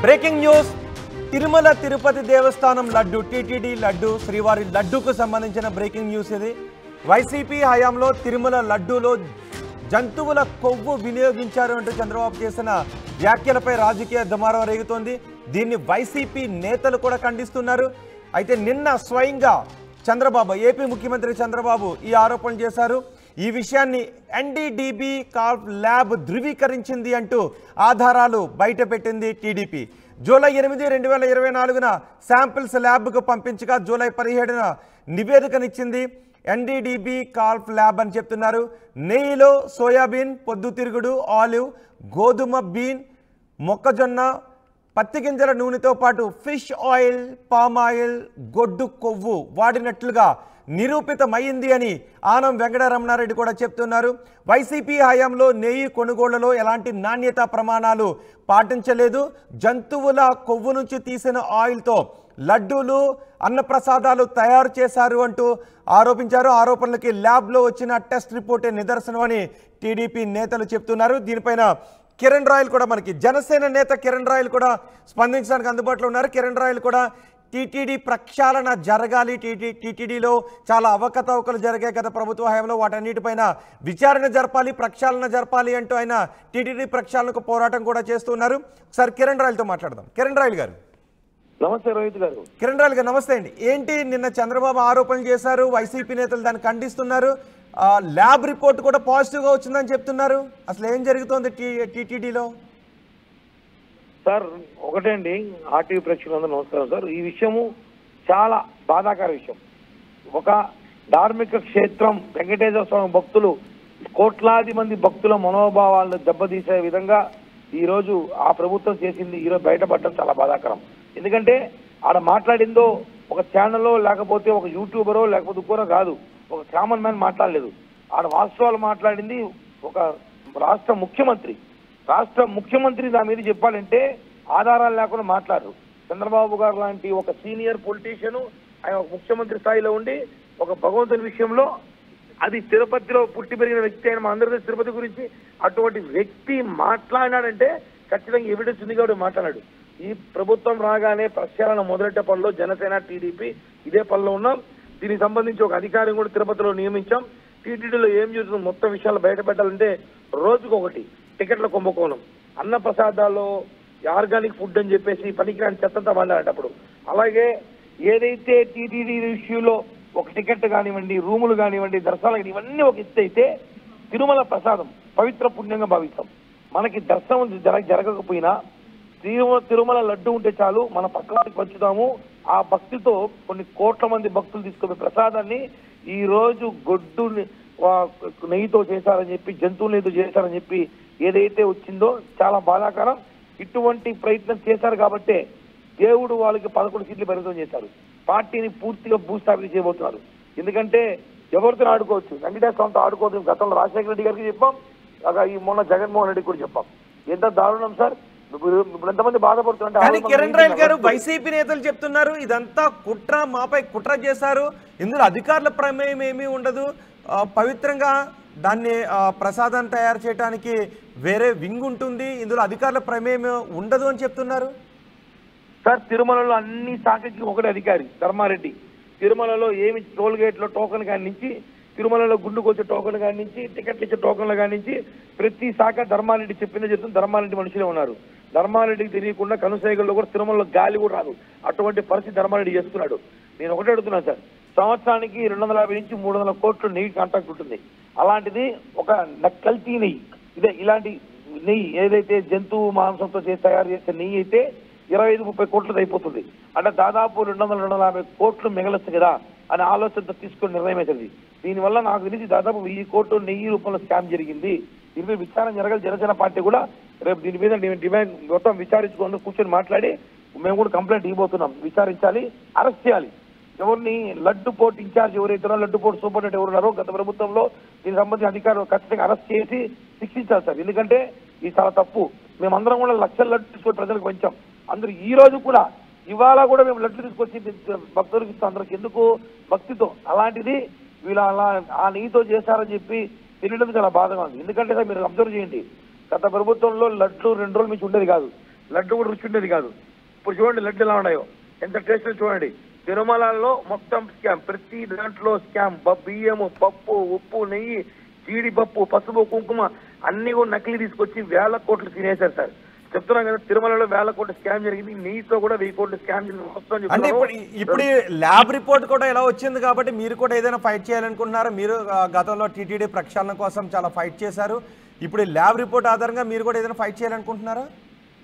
Breaking news Tirumala Tirupati దేవస్థానం laddu TTD laddu శ్రీవారి లడ్డుకు సంబంధించిన breaking news ఇది. వైసీపీ హయాంలో తిరుమల లడ్డూలో జంతువుల కొవ్వు వినియోగించారు అంటూ చంద్రబాబు చేసిన వ్యాఖ్యలపై రాజకీయ దుమారం రేగుతోంది. దీన్ని వైసీపీ నేతలు కూడా ఖండిస్తున్నారు. అయితే నిన్న స్వయంగా చంద్రబాబు ఏపీ ముఖ్యమంత్రి చంద్రబాబు ఈ ఆరోపణలు చేశారు. ఈ విషయాన్ని ఎన్డీడీబీ కాల్ఫ్ ల్యాబ్ ధృవీకరించింది అంటూ ఆధారాలు బయటపెట్టింది టీడీపీ. జూలై 8, 2024 శాంపిల్స్ ల్యాబ్కు పంపించగా జూలై 17 నివేదికనిచ్చింది ఎన్డీడీబీ కాల్ఫ్ ల్యాబ్ అని చెప్తున్నారు. నెయ్యిలో సోయాబీన్, పొద్దుతిరుగుడు, ఆలివ్, గోధుమ బీన్, మొక్కజొన్న, పత్తి గింజల నూనెతో పాటు ఫిష్ ఆయిల్, పామ్ ఆయిల్, గొడ్డు కొవ్వు వాడినట్లుగా నిరూపితమైంది అని ఆనం వెంకటరమణారెడ్డి కూడా చెప్తున్నారు. వైసీపీ హయాంలో నెయ్యి కొనుగోళ్లలో ఎలాంటి నాణ్యతా ప్రమాణాలు పాటించలేదు. జంతువుల కొవ్వు నుంచి తీసిన ఆయిల్తో లడ్డూలు, అన్నప్రసాదాలు తయారు చేశారు అంటూ ఆరోపించారు. ఆరోపణలకి ల్యాబ్లో వచ్చిన టెస్ట్ రిపోర్టే నిదర్శనం అని టీడీపీ నేతలు చెప్తున్నారు. దీనిపైన కిరణ్ రాయల్ కూడా మనకి జనసేన నేత కిరణ్ రాయల్ కూడా స్పందించడానికి అందుబాటులో ఉన్నారు. కిరణ్ రాయల్ కూడా టీటీడీ ప్రక్షాళన జరగాలి, టీటీడీలో చాలా అవకతవకలు జరిగాయి గత ప్రభుత్వ హయాంలో, వాటన్నిటిపైన విచారణ జరపాలి, ప్రక్షాళన జరపాలి అంటూ ఆయన టీటీడీ ప్రక్షాళనకు పోరాటం కూడా చేస్తున్నారు. ఒకసారి కిరణ్ రాయల్తో మాట్లాడదాం. కిరణ్ రాయల్ గారు నమస్తే. రోహిత్ గారు. కిరణ్ రాయల్ గారు నమస్తే అండి. ఏంటి నిన్న చంద్రబాబు ఆరోపణలు చేశారు, వైసీపీ నేతలు దాన్ని ఖండిస్తున్నారు, ల్యాబ్ రిపోర్ట్ కూడా పాజిటివ్గా వచ్చిందని చెప్తున్నారు. అసలు ఏం జరుగుతోంది టీటీడీలో? సార్ ఒకటే అండి, ఆర్టీవీ ప్రేక్షకులందరూ నమస్కారం సార్. ఈ విషయము చాలా బాధాకర విషయం. ఒక ధార్మిక క్షేత్రం వెంకటేశ్వర స్వామి భక్తులు, కోట్లాది మంది భక్తుల మనోభావాలను దెబ్బతీసే విధంగా ఈరోజు ఆ ప్రభుత్వం చేసింది ఈరోజు బయటపడడం చాలా బాధాకరం. ఎందుకంటే ఆడ మాట్లాడిందో ఒక ఛానల్లో, లేకపోతే ఒక యూట్యూబరో, లేకపోతే ఇంకోరో కాదు, ఒక కామన్ మ్యాన్ మాట్లాడలేదు. ఆడ వాస్తవాలు మాట్లాడింది ఒక రాష్ట్ర ముఖ్యమంత్రి. దాని మీద చెప్పాలంటే ఆధారాలు లేకుండా మాట్లాడరు. చంద్రబాబు గారు లాంటి ఒక సీనియర్ పొలిటీషియన్, ఆయన ఒక ముఖ్యమంత్రి స్థాయిలో ఉండి ఒక భగవంతుని విషయంలో, అది తిరుపతిలో పుట్టి పెరిగిన వ్యక్తి అయిన మా అందరికీ తిరుపతి గురించి అటువంటి వ్యక్తి మాట్లాడినాడంటే ఖచ్చితంగా ఎవిడెన్స్ ఉంది కాబట్టి మాట్లాడాడు. ఈ ప్రభుత్వం రాగానే ప్రక్షాళన మొదలెట్టే పనిలో జనసేన, టీడీపీ ఇదే పనిలో ఉన్నాం. దీనికి సంబంధించి ఒక అధికారిని కూడా తిరుపతిలో నియమించాం. టీటీడీలో ఏం జరుగుతుందో మొత్తం విషయాలు బయట పెట్టాలంటే రోజుకొకటి టికెట్ల కుంభకోణం, అన్నప్రసాదాల్లో ఆర్గానిక్ ఫుడ్ అని చెప్పేసి పనికిరాని చెత్తంతా మాట్లాడేటప్పుడు, అలాగే ఏదైతే టీటీడీ ఇష్యూలో ఒక టికెట్ కానివ్వండి, రూములు కానివ్వండి, దర్శనాలు ఇవన్నీ ఒక ఎత్తు అయితే, తిరుమల ప్రసాదం పవిత్ర పుణ్యంగా భావిస్తాం. మనకి దర్శనం జరగకపోయినా తిరుమల లడ్డు ఉంటే చాలు, మన పక్కవారికి పంచుతాము. ఆ భక్తితో కొన్ని కోట్ల మంది భక్తులు తీసుకునే ప్రసాదాన్ని ఈ రోజు గొడ్డు నెయ్యితో చేశారని చెప్పి, జంతువుల నెయ్యితో చేశారని చెప్పి ఏదైతే వచ్చిందో చాలా బాధాకరం. ఇటువంటి ప్రయత్నం చేశారు కాబట్టే దేవుడు వాళ్ళకి 11 సీట్లు పరిమితం చేశారు. పార్టీని పూర్తిగా భూస్థాపితం చేయబోతున్నారు. ఎందుకంటే ఎవరితో ఆడుకోవచ్చు, వెంకటేశ్వర స్వామితో ఆడుకోవచ్చు. గతంలో రాజశేఖర రెడ్డి గారికి చెప్పాం, ఈ మొన్న జగన్మోహన్ రెడ్డికి కూడా చెప్పాం. ఎంత దారుణం సార్. ఇప్పుడు ఎంతమంది బాధపడుతుంటే కిరణ్ రాయల్ గారు, వైసీపీ నేతలు చెప్తున్నారు ఇదంతా కుట్ర, మాపై కుట్ర చేశారు, ఇందులో అధికారుల ప్రమేయం ఏమీ ఉండదు, పవిత్రంగా దాన్ని ప్రసాదాన్ని తయారు చేయడానికి వేరే వింగ్ ఉంటుంది, ఇందులో అధికారుల ప్రమేయం ఉండదు అని చెప్తున్నారు. సార్ తిరుమలలో అన్ని శాఖకి ఒకటే అధికారి ధర్మారెడ్డి. తిరుమలలో ఏమి టోల్ గేట్ లో టోకెన్ కాడి నుంచి, తిరుమలలో గుండుకు వచ్చే టోకెన్ కాడి నుంచి, టికెట్లు ఇచ్చే టోకెన్ల కాడి నుంచి ప్రతి శాఖ ధర్మారెడ్డి చెప్పిందే చెప్తుంది. ధర్మారెడ్డి మనుషులే ఉన్నారు. ధర్మారెడ్డికి తెలియకుండా కనుసైగల్లో కూడా తిరుమలలో గాలి కూడా రాదు. అటువంటి పరిస్థితి ధర్మారెడ్డి చేస్తున్నాడు. నేను ఒకటే అడుగుతున్నాను సార్, సంవత్సరానికి 250 నుంచి 300 కోట్లు నెయ్యి కాంట్రాక్ట్ ఉంటుంది. అలాంటిది ఒక కల్తీ నెయ్యి, ఇలాంటి నెయ్యి ఏదైతే జంతువు మాంసంతో తయారు చేసే నెయ్యి అయితే 25-30 కోట్లు అయిపోతుంది. అంటే దాదాపు 200-250 కోట్లు మిగలచ్చు కదా అనే ఆలోచనతో తీసుకుని నిర్ణయం అవుతుంది. దీనివల్ల నాకు తెలిసి దాదాపు 1000 కోట్లు నెయ్యి రూపంలో స్కామ్ జరిగింది. దీని మీద విచారణ జరగాలి. జనసేన పార్టీ కూడా రేపు దీని మీద డిమాండ్ మొత్తం విచారించుకొని కూర్చొని మాట్లాడి మేము కూడా కంప్లైంట్ ఇవ్వబోతున్నాం. విచారించాలి, అరెస్ట్ చేయాలి. ఎవరిని లడ్డు పోర్ట్ ఇన్ఛార్జ్ ఎవరైతే లడ్డు పోర్ట్ సూపరింటెండెంట్ ఎవరున్నారో గత ప్రభుత్వంలో దీనికి సంబంధించిన అధికారులు ఖచ్చితంగా అరెస్ట్ చేసి శిక్షించాలి సార్. ఎందుకంటే ఇది చాలా తప్పు. మేమందరం కూడా లక్షల లడ్డు తీసుకొని ప్రజలకు పంచాం. అందరూ ఈ రోజు కూడా, ఇవాళ కూడా మేము లడ్డు తీసుకొచ్చి భక్తులకు ఇస్తాం అందరికి, ఎందుకు భక్తితో. అలాంటిది వీళ్ళు అలా ఆ నెయ్యితో చేశారని చెప్పి తెలియడం చాలా బాధగా ఉంది. ఎందుకంటే సార్ మీరు అబ్జర్వ్ చేయండి, గత ప్రభుత్వంలో లడ్లు 2 రోజుల నుంచి ఉండేది కాదు. లడ్డు కూడా రుచి ఉండేది కాదు. ఇప్పుడు చూడండి లడ్డు ఎలా ఉన్నాయో, ఎంత టేస్ట్ చూడండి. తిరుమలలో మొత్తం స్కామ్, ప్రతి దాంట్లో స్కామ్. బియ్యము, పప్పు, ఉప్పు, నెయ్యి, జీడిపప్పు, పసుపు, కుంకుమ అన్ని కూడా నకిలీ తీసుకొచ్చి 1000 కోట్లు తినేశారు సార్. చెప్తున్నాం కదా, తిరుమలలో 1000 కోట్ల స్కామ్ జరిగింది. నెయ్యితో కూడా 1000 కోట్ల స్కామ్ అంటే ఇప్పుడు ల్యాబ్ రిపోర్ట్ కూడా ఎలా వచ్చింది కాబట్టి మీరు కూడా ఏదైనా ఫైట్ చేయాలనుకుంటున్నారా? మీరు గతంలో టీటీడీ ప్రక్షాళన కోసం చాలా ఫైట్ చేశారు. ఇప్పుడు ల్యాబ్ రిపోర్ట్ ఆధారంగా మీరు కూడా ఏదైనా ఫైట్ చేయాలనుకుంటున్నారా?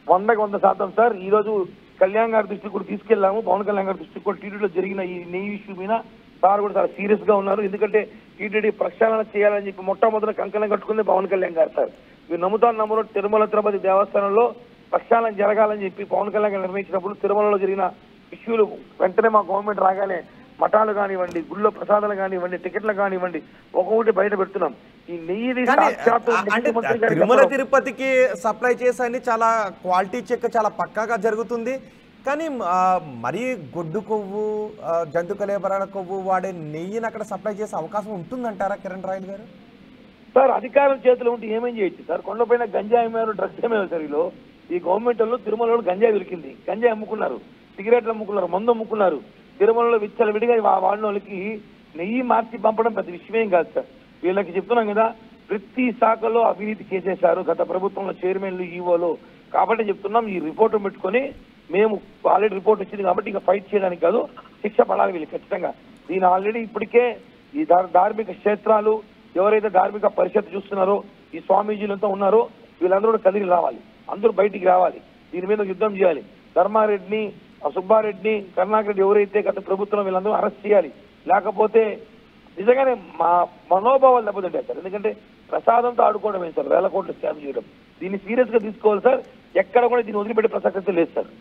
100% సార్. ఈ రోజు కళ్యాణ్ గారి దృష్టికి కూడా తీసుకెళ్లాము. పవన్ కళ్యాణ్ గారి దృష్టికి కూడా టీటీడీలో జరిగిన ఈ నెయ్యి ఇష్యూ మీద సార్ కూడా చాలా సీరియస్ గా ఉన్నారు. ఎందుకంటే టీటీడీ ప్రక్షాళన చేయాలని చెప్పి మొట్టమొదటి కంకణం కట్టుకుంది పవన్ కళ్యాణ్ గారు సార్. మీరు నమ్ముతాను నమ్మరు, తిరుమల తిరుపతి దేవస్థానంలో ప్రక్షాళన జరగాలని చెప్పి పవన్ కళ్యాణ్ గారు నిర్ణయించినప్పుడు తిరుమలలో జరిగిన ఇష్యూలు వెంటనే మా గవర్నమెంట్ రాగానే మఠాలు కానివ్వండి, గుళ్ళో ప్రసాదాలు కానివ్వండి, టికెట్లు కానివ్వండి ఒక్కొక్కటి బయట పెడుతున్నాం. ఈ నెయ్యి తిరుమల తిరుపతికి సప్లై చేసని చాలా క్వాలిటీ చెక్ చాలా పక్కాగా జరుగుతుంది. కానీ మరీ గొడ్డు కొవ్వు, జంతు కళేబరాల కొవ్వు వాడే నెయ్యిని అక్కడ సప్లై చేసే అవకాశం ఉంటుందంటారా కిరణ్ రాయల్ గారు? సార్ అధికారం చేతిలో ఉంటే ఏమేం చేయొచ్చు సార్. కొండపైన గంజాయి అమ్మారు, డ్రగ్స్ అమ్మారు సార్. వీళ్ళు ఈ గవర్నమెంట్ వాళ్ళు తిరుమలలో గంజాయి దొరికింది, గంజాయి అమ్ముకున్నారు, సిగరెట్లు అమ్ముకున్నారు, మందు అమ్ముకున్నారు. తిరుమలలో విచ్చలవిడిగా వాడిన వాళ్ళకి నెయ్యి మార్చి పంపడం పెద్ద విషయమేం కాదు సార్. వీళ్ళకి చెప్తున్నాం కదా, ప్రతి శాఖలో అవినీతి చేసేశారు గత ప్రభుత్వంలో చైర్మన్లు, ఈవోలు. కాబట్టి చెప్తున్నాం, ఈ రిపోర్టు పెట్టుకొని మేము ఆల్రెడీ రిపోర్ట్ వచ్చింది కాబట్టి ఇంకా ఫైట్ చేయడానికి కాదు, శిక్ష పడాలి వీళ్ళు ఖచ్చితంగా. దీని ఆల్రెడీ ఇప్పటికే ఈ ధార్మిక క్షేత్రాలు ఎవరైతే ధార్మిక పరిషత్ చూస్తున్నారో, ఈ స్వామీజీలంతా ఉన్నారో వీళ్ళందరూ కూడా కదిలి రావాలి, అందరూ బయటికి రావాలి, దీని మీద యుద్ధం చేయాలి. ధర్మారెడ్డిని, సుబ్బారెడ్డిని, కరుణాకర్ రెడ్డి ఎవరైతే గత ప్రభుత్వం వీళ్ళందరూ అరెస్ట్ చేయాలి. లేకపోతే నిజంగానే మా మనోభావాలు దెబ్బతింటాయి సార్. ఎందుకంటే ప్రసాదంతో ఆడుకోవడం ఏంటి సార్, 1000 కోట్లు స్కామ్ చేయడం. దీన్ని సీరియస్ గా తీసుకోవాలి సార్. ఎక్కడ కూడా దీన్ని వదిలిపెట్టే ప్రసక్తి లేదు sir.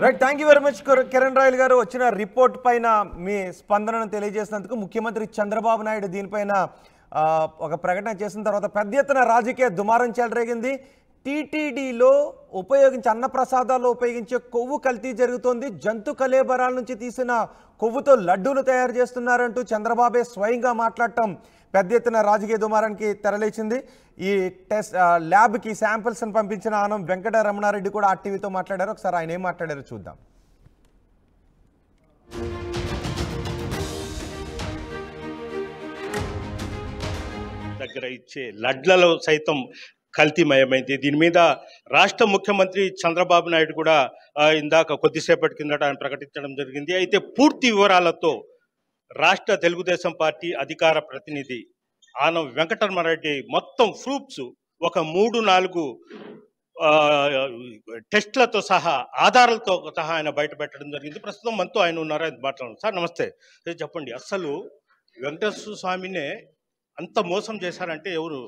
Right, thank you very much Kiran royal గారు. వచ్చిన రిపోర్ట్ పైన మీ స్పందనను తెలియజేసినందుకు. ముఖ్యమంత్రి చంద్రబాబు నాయుడు దీనిపైన ఒక ప్రకటన చేసిన తర్వాత పెద్ద ఎత్తున రాజకీయ దుమారం చెలరేగింది. టీటీడీలో ఉపయోగించే అన్నప్రసాదాల్లో ఉపయోగించే కొవ్వు కల్తీ జరుగుతోంది, జంతు కళేబరాల నుంచి తీసిన కొవ్వుతో లడ్డూలు తయారు చేస్తున్నారంటూ చంద్రబాబే స్వయంగా మాట్లాడటం పెద్ద ఎత్తున రాజకీయ దుమారానికి తెరలేచింది. ఈ టెస్ట్ ల్యాబ్కి శాంపిల్స్ని పంపించిన ఆనం వెంకట రమణారెడ్డి కూడా ఆర్టీవీతో మాట్లాడారు. ఒకసారి ఆయన ఏం మాట్లాడారో చూద్దాం. దగ్గర ఇచ్చే లడ్లలో సైతం కల్తీమయమైంది. దీని మీద రాష్ట్ర ముఖ్యమంత్రి చంద్రబాబు నాయుడు కూడా ఇందాక కొద్దిసేపటి కిందట ఆయన ప్రకటించడం జరిగింది. అయితే పూర్తి వివరాలతో రాష్ట్ర తెలుగుదేశం పార్టీ అధికార ప్రతినిధి ఆనం వెంకటరమణారెడ్డి మొత్తం ప్రూఫ్స్ ఒక 3-4 టెస్ట్లతో సహా ఆధారాలతో సహా ఆయన బయట పెట్టడం జరిగింది. ప్రస్తుతం మనతో ఆయన ఉన్నారు, ఆయన మాట్లాడారు. సార్ నమస్తే. చెప్పండి, అసలు వెంకటేశ్వర స్వామినే అంత మోసం చేశారంటే ఎవరు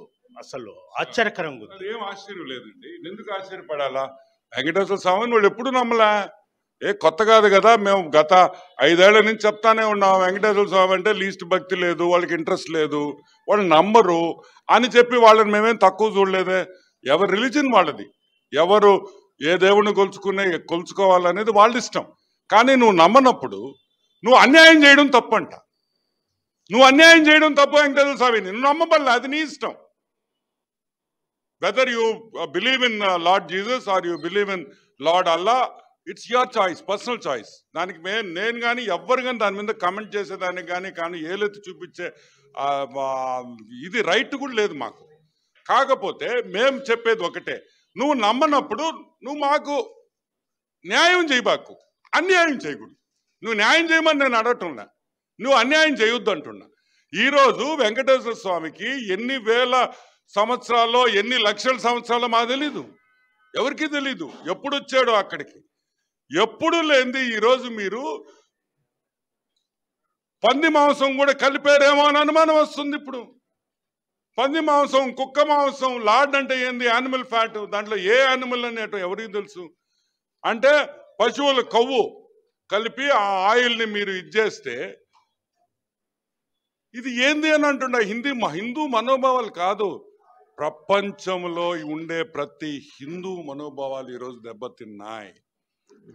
అసలు ఆశ్చర్యకరంగా ఉంది. ఏం ఆశ్చర్యం లేదండి, ఎందుకు ఆశ్చర్యపడాలా? వెంకటేశ్వర స్వామిని వాళ్ళు ఎప్పుడు నమ్మలా, కొత్త కాదు కదా. మేము గత 5 ఏళ్ల నుంచి చెప్తానే ఉన్నాం, వెంకటేశ్వర స్వామి అంటే లీస్ట్ భక్తి లేదు, వాళ్ళకి ఇంట్రెస్ట్ లేదు, వాళ్ళు నమ్మరు అని చెప్పి వాళ్ళని మేమేం తక్కువ చూడలేదే. ఎవరి రిలీజన్ వాళ్ళది, ఎవరు ఏ దేవుడిని కొలుచుకోవాలనేది వాళ్ళ ఇష్టం. కానీ నువ్వు నమ్మనప్పుడు నువ్వు అన్యాయం చేయడం తప్పంట. నువ్వు అన్యాయం చేయడం తప్పు వెంకటేశ్వర స్వామిని నువ్వు నమ్మబల్లా, అది నీ ఇష్టం. Whether you believe in Lord Jesus or you believe in Lord Allah, it's your choice, personal choice. దానికి నేను కానీ ఎవ్వరు కానీ దాని మీద కమెంట్ చేసేదానికి కానీ ఏలెత్తి చూపించే ఇది రైట్ కూడా లేదు మాకు. కాకపోతే మేము చెప్పేది ఒకటే, నువ్వు నమ్మనప్పుడు నువ్వు మాకు న్యాయం చేయబాకు, అన్యాయం చేయకూడదు. నువ్వు న్యాయం చేయమని నేను అడగటంలా, నువ్వు అన్యాయం చేయొద్దు అంటున్నా. ఈరోజు వెంకటేశ్వర స్వామికి ఎన్ని వేల సంవత్సరాల్లో, ఎన్ని లక్షల సంవత్సరాల్లో మాకు తెలీదు, ఎవరికి తెలీదు. ఎప్పుడు వచ్చాడో అక్కడికి, ఎప్పుడు లేనిది ఈరోజు మీరు పంది మాంసం కూడా కలిపారేమో అని అనుమానం వస్తుంది. ఇప్పుడు పంది మాంసం, కుక్క మాంసం, లార్డ్ అంటే ఏంది, యానిమల్ ఫ్యాట్, దాంట్లో ఏ యానిమల్ అనేటో ఎవరికి తెలుసు. అంటే పశువుల కొవ్వు కలిపి ఆ ఆయిల్ని మీరు ఇచ్చేస్తే ఇది ఏంది అని అంటుండ. హిందూ మనోభావాలు కాదు, ప్రపంచంలో ఉండే ప్రతి హిందూ మనోభావాలు ఈరోజు దెబ్బతిన్నాయి.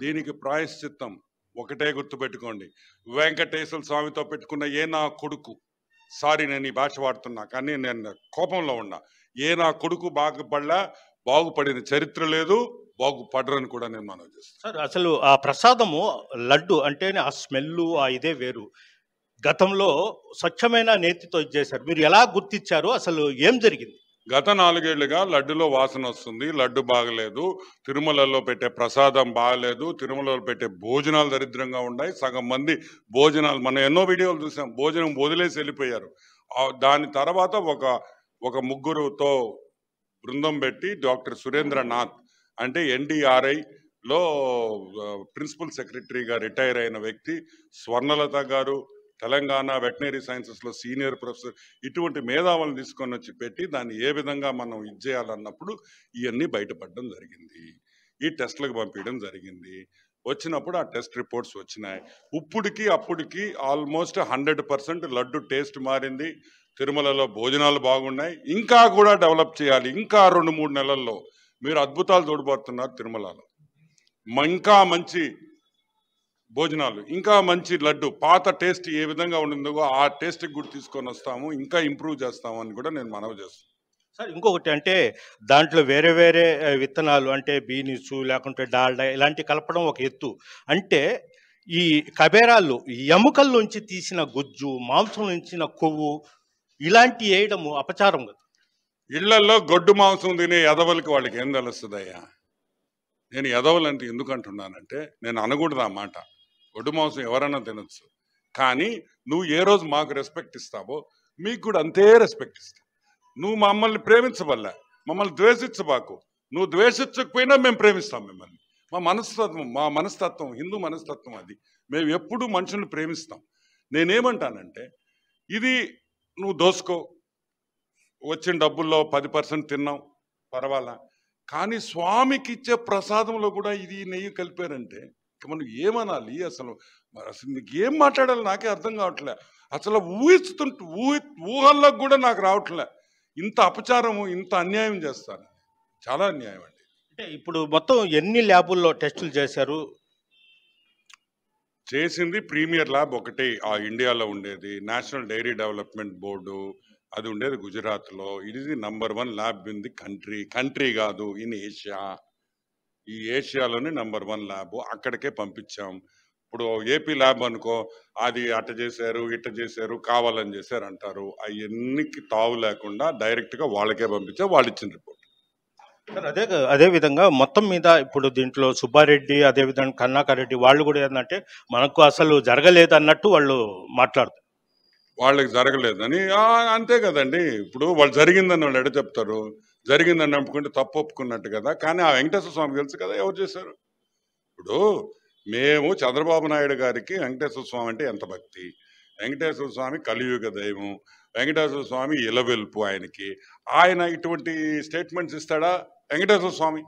దీనికి ప్రాయశ్చిత్తం ఒకటే గుర్తుపెట్టుకోండి, వెంకటేశ్వర స్వామితో పెట్టుకున్న ఏ నా కొడుకు, సారీ నేను ఈ భాష వాడుతున్నా కానీ నేను కోపంలో ఉన్నా, ఏ నా కొడుకు బాగుపడలా, బాగుపడిన చరిత్ర లేదు, బాగుపడరని కూడా నేను మనవి చేస్తాను. సార్ అసలు ఆ ప్రసాదము లడ్డు అంటేనే ఆ స్మెల్ ఆ ఇదే వేరు. గతంలో స్వచ్ఛమైన నేతితో ఇది చేశారు. మీరు ఎలా గుర్తించారు? అసలు ఏం జరిగింది? గత 4 ఏళ్లుగా లడ్డులో వాసన వస్తుంది, లడ్డు బాగలేదు, తిరుమలలో పెట్టే ప్రసాదం బాగలేదు, తిరుమలలో పెట్టే భోజనాలు దరిద్రంగా ఉన్నాయి. సగం మంది భోజనాలు, మనం ఎన్నో వీడియోలు చూసాం, భోజనం వదిలేసి వెళ్ళిపోయారు. దాని తర్వాత ఒక ముగ్గురుతో బృందం పెట్టి డాక్టర్ సురేంద్రనాథ్ అంటే NDRIలో ప్రిన్సిపల్ సెక్రటరీగా రిటైర్ అయిన వ్యక్తి, స్వర్ణలత గారు తెలంగాణ వెటనరీ సైన్సెస్లో సీనియర్ ప్రొఫెసర్, ఇటువంటి మేధావులను తీసుకొని వచ్చి పెట్టి దాన్ని ఏ విధంగా మనం ఇది చేయాలన్నప్పుడు ఇవన్నీ బయటపడడం జరిగింది. ఈ టెస్ట్లకు పంపించడం జరిగింది. వచ్చినప్పుడు ఆ టెస్ట్ రిపోర్ట్స్ వచ్చినాయి. అప్పటికి ఆల్మోస్ట్ 100% లడ్డు టేస్ట్ మారింది. తిరుమలలో భోజనాలు బాగున్నాయి. ఇంకా కూడా డెవలప్ చేయాలి. ఇంకా 2-3 నెలల్లో మీరు అద్భుతాలు చూడబోతున్నారు తిరుమలలో. ఇంకా మంచి భోజనాలు, ఇంకా మంచి లడ్డు, పాత టేస్ట్ ఏ విధంగా ఉండిందో ఆ టేస్ట్కి కూడా తీసుకొని వస్తాము, ఇంకా ఇంప్రూవ్ చేస్తాము అని కూడా నేను మనవి చేస్తాను. సార్ ఇంకొకటి అంటే దాంట్లో వేరే వేరే విత్తనాలు అంటే బీనిసు లేకుంటే డాల్డా ఇలాంటి కలపడం ఒక ఎత్తు. అంటే ఈ కబేరాలు ఎముకల్లోంచి తీసిన గుజ్జు, మాంసం నుంచిన కొవ్వు ఇలాంటి వేయడము అపచారం కదా. ఇళ్లలో గొడ్డు మాంసం తినే ఎదవలకి వాళ్ళకి ఏం తెలుస్తుందయ్యా? నేను ఎదవలంటే ఎందుకు అంటున్నానంటే, నేను అనకూడదు ఆ మాట. గొడ్డు మాంసం ఎవరైనా తినొచ్చు, కానీ నువ్వు ఏ రోజు మాకు రెస్పెక్ట్ ఇస్తావో మీకు కూడా అంతే రెస్పెక్ట్ ఇస్తా. నువ్వు మమ్మల్ని ప్రేమించవల్ల, మమ్మల్ని ద్వేషించబాకు. నువ్వు ద్వేషించకపోయినా మేము ప్రేమిస్తాం మిమ్మల్ని. మా మనస్తత్వం హిందూ మనస్తత్వం అది. మేము ఎప్పుడూ మనుషుల్ని ప్రేమిస్తాం. నేనేమంటానంటే, ఇది నువ్వు దోసుకో, వచ్చిన డబ్బుల్లో 10% తిన్నాం పర్వాలా, కానీ స్వామికి ఇచ్చే ప్రసాదంలో కూడా ఇది నెయ్యి కలిపారంటే మనం ఏమనాలి? అసలు నీకు ఏం మాట్లాడాలి నాకే అర్థం కావట్లే. అసలు ఊహల్లోకి కూడా నాకు రావట్లే. ఇంత అపచారము, ఇంత అన్యాయం చేస్తాను, చాలా అన్యాయం అండి. అంటే ఇప్పుడు మొత్తం ఎన్ని ల్యాబుల్లో టెస్టులు చేశారు? చేసింది ప్రీమియర్ ల్యాబ్ ఒకటి ఆ ఇండియాలో ఉండేది, నేషనల్ డైరీ డెవలప్మెంట్ బోర్డు, అది ఉండేది గుజరాత్లో. ఇది number 1 lab in the country కాదు, ఇన్ ఏషియా. ఈ ఏషియాలోనే నంబర్ 1 ల్యాబ్. అక్కడికే పంపించాం. ఇప్పుడు ఏపీ ల్యాబ్ అనుకో, అది అట్ట చేశారు ఇట్ట చేశారు కావాలని చేశారు అంటారు. అవన్నీకి తావు లేకుండా డైరెక్ట్గా వాళ్ళకే పంపించాం, వాళ్ళు ఇచ్చిన రిపోర్ట్. అదే విధంగా మొత్తం మీద ఇప్పుడు దీంట్లో సుబ్బారెడ్డి అదేవిధంగా కన్నాకర్ రెడ్డి వాళ్ళు కూడా ఏంటంటే మనకు అసలు జరగలేదు అన్నట్టు వాళ్ళు మాట్లాడుతారు. వాళ్ళకి జరగలేదని అంతే కదండి. ఇప్పుడు వాళ్ళు జరిగిందని వాళ్ళు ఎడ చెప్తారు? జరిగిందని నమ్ముకుంటే తప్పు ఒప్పుకున్నట్టు కదా. కానీ ఆ వెంకటేశ్వర స్వామి తెలుసు కదా ఎవరు చేశారు. ఇప్పుడు మేము చంద్రబాబు నాయుడు గారికి వెంకటేశ్వర స్వామి అంటే ఎంత భక్తి, వెంకటేశ్వర స్వామి కలియుగ దైవం, వెంకటేశ్వర స్వామి ఇలవెల్పు ఆయనకి. ఆయన ఇటువంటి స్టేట్మెంట్స్ ఇస్తాడా? వెంకటేశ్వర స్వామి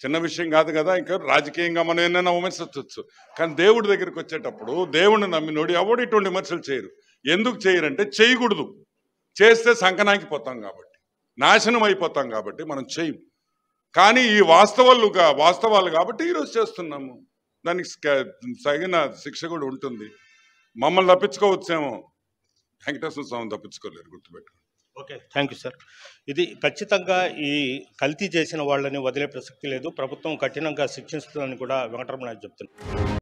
చిన్న విషయం కాదు కదా. ఇంకా రాజకీయంగా మనం ఏమైనా విమర్శించవచ్చు, కానీ దేవుడి దగ్గరికి వచ్చేటప్పుడు దేవుడిని నమ్మినోడు ఎవడు ఇటువంటి విమర్శలు చేయరు. ఎందుకు చేయరంటే చేయకూడదు, చేస్తే సంకనాకిపోతాం కాబట్టి, నాశనం అయిపోతాం కాబట్టి మనం చేయం. కానీ ఈ వాస్తవాలు కాబట్టి ఈరోజు చేస్తున్నాము. దానికి తగిన శిక్ష కూడా ఉంటుంది. మమ్మల్ని తప్పించుకోవచ్చేమో, వెంకటేశ్వర స్వామి తప్పించుకోలేరు, గుర్తుపెట్టుకోండి. Okay, thank you sir. ఇది ఖచ్చితంగా ఈ కల్తీ చేసిన వాళ్ళని వదిలే ప్రసక్తి లేదు. ప్రభుత్వం కఠినంగా శిక్షిస్తుందని కూడా వెంకటరమణ చెప్తున్నారు.